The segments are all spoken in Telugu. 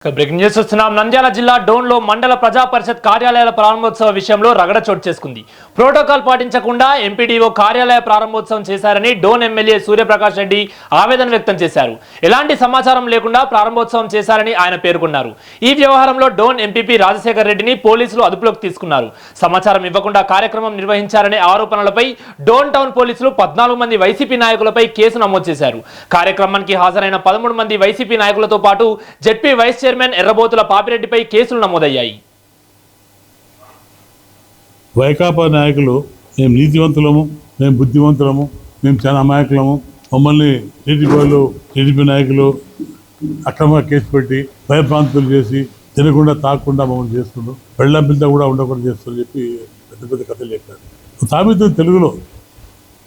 బ్రేకింగ్ న్యూస్ చూస్తున్నాం. నంద్యాల జిల్లా డోన్లో మండల ప్రజా పరిషత్ కార్యాలయాల ప్రారంభోత్సవ విషయంలో రగడ చోటు చేసుకుంది. ప్రోటోకాల్ పాటించకుండా ఎంపీడీఓ కార్యాలయ ప్రారంభోత్సవం చేశారని డోన్ ఎమ్మెల్యే సూర్యప్రకాష్ రెడ్డి ఆవేదన వ్యక్తం చేశారు. ఎలాంటి సమాచారం లేకుండా ప్రారంభోత్సవం చేశారని ఆయన పేర్కొన్నారు. ఈ వ్యవహారంలో డోన్ ఎంపీపీ రాజశేఖర్ రెడ్డిని పోలీసులు అదుపులోకి తీసుకున్నారు. సమాచారం ఇవ్వకుండా కార్యక్రమం నిర్వహించారనే ఆరోపణలపై డోన్ టౌన్ పోలీసులు 14 మంది వైసీపీ నాయకులపై కేసు నమోదు చేశారు. కార్యక్రమానికి హాజరైన 13 మంది వైసీపీ నాయకులతో పాటు జెడ్పీ వైస్ చైర్మన్ ఎర్రబోతుల పాపిరెడ్డిపై కేసులు నమోదయ్యాయి. వైకాపా నాయకులు మేము నీతివంతులము, మేము బుద్ధివంతులము, మేము చాలా అమాయకులము, మమ్మల్ని టీడీపీ నాయకులు అక్రమంగా కేసు పెట్టి భయప్రాంతులు చేసి తినకుండా తాకుండా మమ్మల్ని చేస్తున్నారు, పెళ్ళం పిల్ల కూడా ఉండకుండా చేస్తున్నారు చెప్పి పెద్ద పెద్ద కథలు చెప్పారు. సామెత తెలుగులో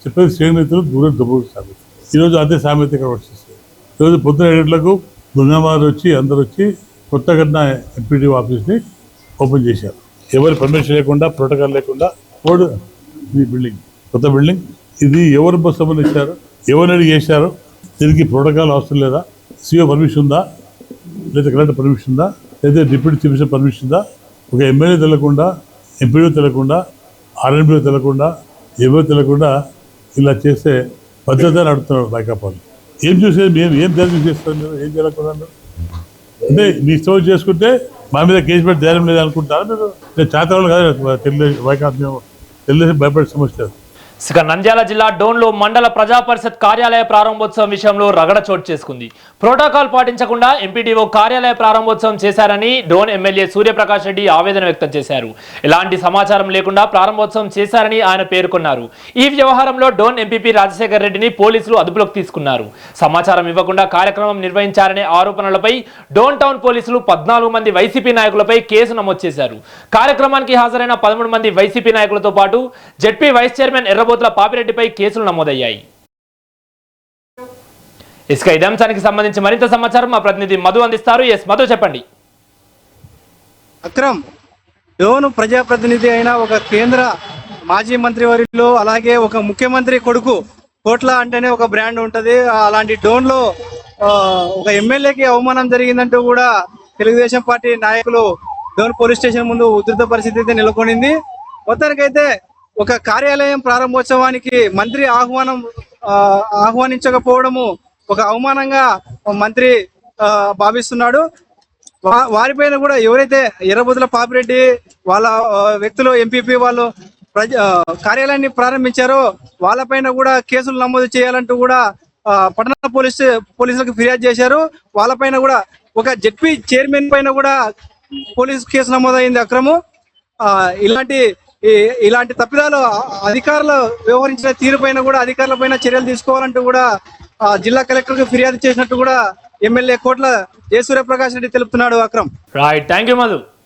చెప్పేది శ్రేణితులు దూరం దుబ్బు సామెత. ఈరోజు అదే సామెత ఇక్కడ వర్షిస్తుంది. ఈరోజు పొద్దున 7 గంటలకు దుర్గామారు వచ్చి అందరు వచ్చి కొత్త కట్టిన ఎంపీడీ ఆఫీస్ని ఓపెన్ చేశారు. ఎవరి పర్మిషన్ లేకుండా, ప్రోటోకాల్ లేకుండా. ఇది బిల్డింగ్, కొత్త బిల్డింగ్. ఇది ఎవరు సంబంధం ఇచ్చారు, ఎవరిని చేశారు, దీనికి ప్రోటోకాల్ అవసరం లేదా, సీఓ పర్మిషన్ ఉందా, లేదా కలెక్టర్ పర్మిషన్ ఉందా, లేదా డిప్యూటీ చీఫ్ మినిస్టర్ పర్మిషన్ ఉందా? ఒక ఎమ్మెల్యే తెలియకుండా, ఎంపీడీ తెలియకుండా, ఆర్ఎన్బీ తెలియకుండా, ఎవరు తెలియకుండా ఇలా చేస్తే భద్రత అడుగుతున్నారు వైకాపాలు. ఏం చూసేది మేము, ఏం ధైర్యం చేస్తాం, మీరు ఏం చేయలేకున్నారు అంటే మీ ఇష్టం చేసుకుంటే మా మీద కేసు పెట్టి ధైర్యం లేదు అనుకుంటారా మీరు? నేను చేతవాళ్ళు కాదు, తెలుగుదేశం భయపడే సమస్య. నంద్యాల జిల్లా డోన్లో మండల ప్రజా పరిషత్ కార్యాలయ ప్రారంభోత్సవం విషయంలో రగడ చోటు చేసుకుంది. ప్రోటోకాల్ పాటించకుండా ఎంపీడీఓ కార్యాలయ ప్రారంభోత్సవం చేశారని డోన్ ఎమ్మెల్యే సూర్యప్రకాష్ రెడ్డి ఆవేదన వ్యక్తం చేశారు. ఎలాంటి సమాచారం లేకుండా ప్రారంభోత్సవం చేశారని ఆయన పేర్కొన్నారు. ఈ వ్యవహారంలో డోన్ ఎంపీపీ రాజశేఖర్ రెడ్డిని పోలీసులు అదుపులోకి తీసుకున్నారు. సమాచారం ఇవ్వకుండా కార్యక్రమం నిర్వహించారనే ఆరోపణలపై డోన్ టౌన్ పోలీసులు 14 మంది వైసీపీ నాయకులపై కేసు నమోదు చేశారు. కార్యక్రమానికి హాజరైన 13 మంది వైసీపీ నాయకులతో పాటు జెడ్పీ వైస్ చైర్మన్ ఎర్రబోతుల పాపిరెడ్డిపై కేసులు నమోదయ్యాయి. ఇసుక ఇదే అంశానికి సంబంధించి మరింత సమాచారం మా ప్రతినిధి మధు అందిస్తారు. ఎస్ మధు, చెప్పండి. అక్రమ్, డోను ప్రజాప్రతినిధి అయిన ఒక కేంద్ర మాజీ మంత్రి వర్యులు, అలాగే ఒక ముఖ్యమంత్రి కొడుకు కోట్ల అంటేనే ఒక బ్రాండ్ ఉంటుంది. అలాంటి డోన్లో ఒక ఎమ్మెల్యేకి అవమానం జరిగిందంటూ కూడా తెలుగుదేశం పార్టీ నాయకులు డోన్ పోలీస్ స్టేషన్ ముందు ఉధృత పరిస్థితి అయితే నెలకొనింది. మొత్తానికైతే ఒక కార్యాలయం ప్రారంభోత్సవానికి మంత్రి ఆహ్వానించకపోవడము ఒక అవమానంగా మంత్రి భావిస్తున్నాడు. వారిపైన కూడా ఎవరైతే ఎర్రబోతుల పాపిరెడ్డి వాళ్ళ వ్యక్తులు ఎంపీపీ వాళ్ళు కార్యాలయాన్ని ప్రారంభించారో వాళ్ళపైన కూడా కేసులు నమోదు చేయాలంటూ కూడా పట్టణ పోలీసులకు ఫిర్యాదు చేశారు. వాళ్ళపైన కూడా ఒక జెడ్పీ చైర్మన్ పైన కూడా పోలీసు కేసు నమోదైంది. అక్రము ఇలాంటి తప్పిదాలు అధికారులు వ్యవహరించిన తీరుపైన కూడా అధికారులపైన చర్యలు తీసుకోవాలంటూ కూడా జిల్లా కలెక్టర్కు ఫిర్యాదు చేసినట్టు కూడా ఎమ్మెల్యే కోట్ల జయ సూర్యప్రకాష్ రెడ్డి తెలుపుతున్నాడు. Akram, right, thank you Madhu.